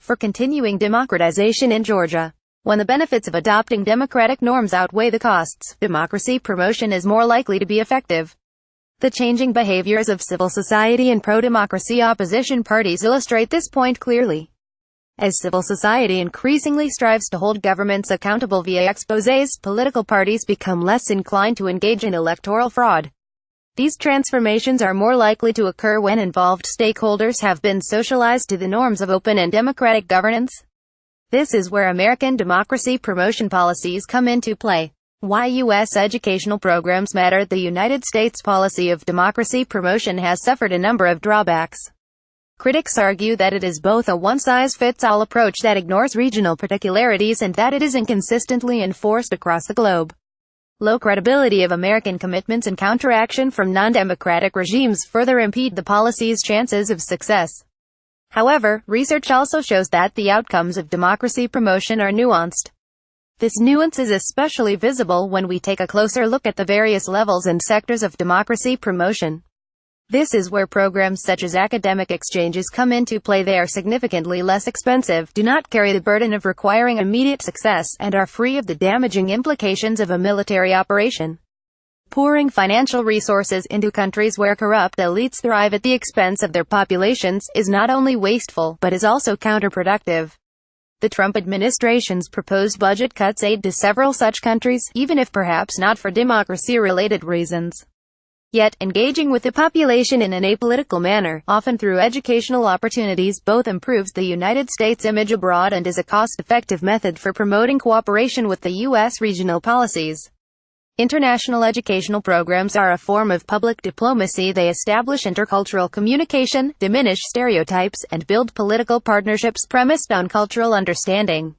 for continuing democratization in Georgia. When the benefits of adopting democratic norms outweigh the costs, democracy promotion is more likely to be effective. The changing behaviors of civil society and pro-democracy opposition parties illustrate this point clearly. As civil society increasingly strives to hold governments accountable via exposés, political parties become less inclined to engage in electoral fraud. These transformations are more likely to occur when involved stakeholders have been socialized to the norms of open and democratic governance. This is where American democracy promotion policies come into play. Why U.S. educational programs matter. The United States policy of democracy promotion has suffered a number of drawbacks. Critics argue that it is both a one-size-fits-all approach that ignores regional particularities and that it is inconsistently enforced across the globe. Low credibility of American commitments and counteraction from non-democratic regimes further impede the policy's chances of success. However, research also shows that the outcomes of democracy promotion are nuanced. This nuance is especially visible when we take a closer look at the various levels and sectors of democracy promotion. This is where programs such as academic exchanges come into play. They are significantly less expensive, do not carry the burden of requiring immediate success, and are free of the damaging implications of a military operation. Pouring financial resources into countries where corrupt elites thrive at the expense of their populations is not only wasteful, but is also counterproductive. The Trump administration's proposed budget cuts aid to several such countries, even if perhaps not for democracy-related reasons. Yet, engaging with the population in an apolitical manner, often through educational opportunities, both improves the United States' image abroad and is a cost-effective method for promoting cooperation with the U.S. regional policies. International educational programs are a form of public diplomacy. They establish intercultural communication, diminish stereotypes, and build political partnerships premised on cultural understanding.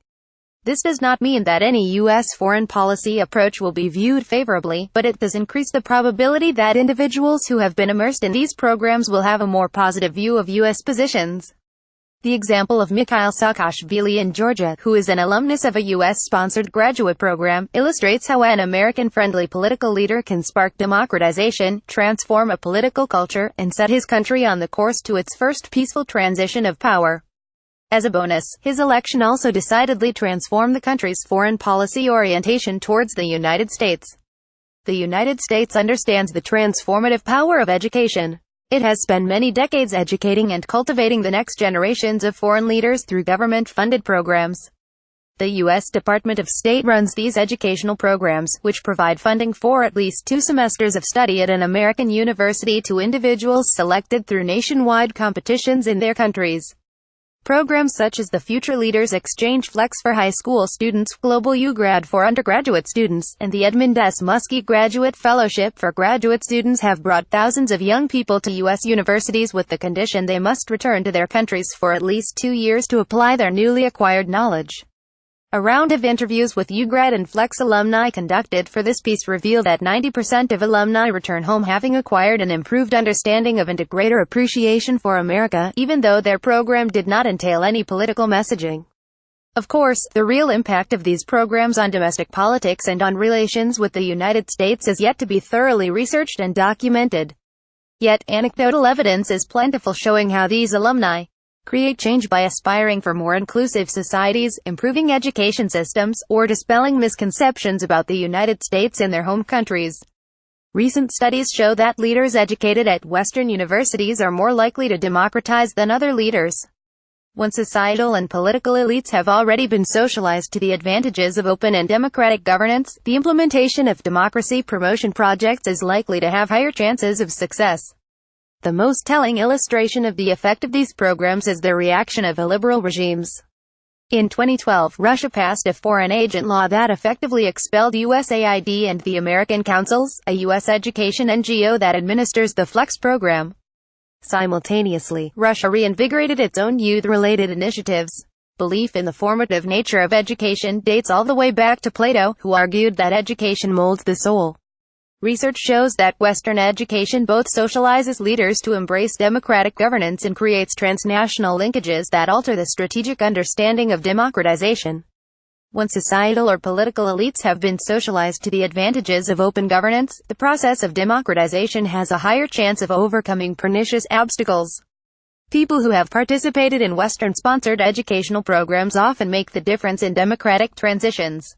This does not mean that any U.S. foreign policy approach will be viewed favorably, but it does increase the probability that individuals who have been immersed in these programs will have a more positive view of U.S. positions. The example of Mikhail Saakashvili in Georgia, who is an alumnus of a U.S.-sponsored graduate program, illustrates how an American-friendly political leader can spark democratization, transform a political culture, and set his country on the course to its first peaceful transition of power. As a bonus, his election also decidedly transformed the country's foreign policy orientation towards the United States. The United States understands the transformative power of education. It has spent many decades educating and cultivating the next generations of foreign leaders through government-funded programs. The U.S. Department of State runs these educational programs, which provide funding for at least 2 semesters of study at an American university to individuals selected through nationwide competitions in their countries. Programs such as the Future Leaders Exchange Flex for high school students, Global UGrad for undergraduate students, and the Edmund S. Muskie Graduate Fellowship for graduate students have brought thousands of young people to U.S. universities with the condition they must return to their countries for at least 2 years to apply their newly acquired knowledge. A round of interviews with UGrad and Flex alumni conducted for this piece revealed that 90% of alumni return home having acquired an improved understanding of and a greater appreciation for America, even though their program did not entail any political messaging. Of course, the real impact of these programs on domestic politics and on relations with the United States is yet to be thoroughly researched and documented. Yet, anecdotal evidence is plentiful showing how these alumni create change by aspiring for more inclusive societies, improving education systems, or dispelling misconceptions about the United States in their home countries. Recent studies show that leaders educated at Western universities are more likely to democratize than other leaders. When societal and political elites have already been socialized to the advantages of open and democratic governance, the implementation of democracy promotion projects is likely to have higher chances of success. The most telling illustration of the effect of these programs is the reaction of illiberal regimes. In 2012, Russia passed a foreign agent law that effectively expelled USAID and the American Councils, a U.S. education NGO that administers the Flex program. Simultaneously, Russia reinvigorated its own youth-related initiatives. Belief in the formative nature of education dates all the way back to Plato, who argued that education molds the soul. Research shows that Western education both socializes leaders to embrace democratic governance and creates transnational linkages that alter the strategic understanding of democratization. When societal or political elites have been socialized to the advantages of open governance, the process of democratization has a higher chance of overcoming pernicious obstacles. People who have participated in Western-sponsored educational programs often make the difference in democratic transitions.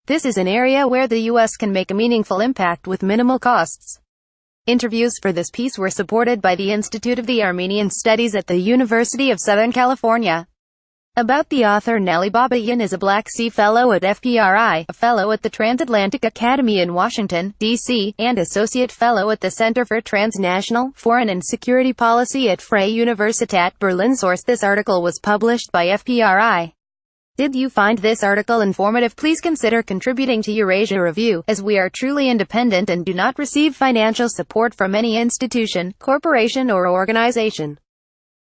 This is an area where the U.S. can make a meaningful impact with minimal costs. Interviews for this piece were supported by the Institute of the Armenian Studies at the University of Southern California. About the author: Nellie Babayan is a Black Sea Fellow at FPRI, a Fellow at the Transatlantic Academy in Washington, D.C., and Associate Fellow at the Center for Transnational, Foreign and Security Policy at Freie Universität Berlin. Source: this article was published by FPRI. Did you find this article informative? Please consider contributing to Eurasia Review, as we are truly independent and do not receive financial support from any institution, corporation or organization.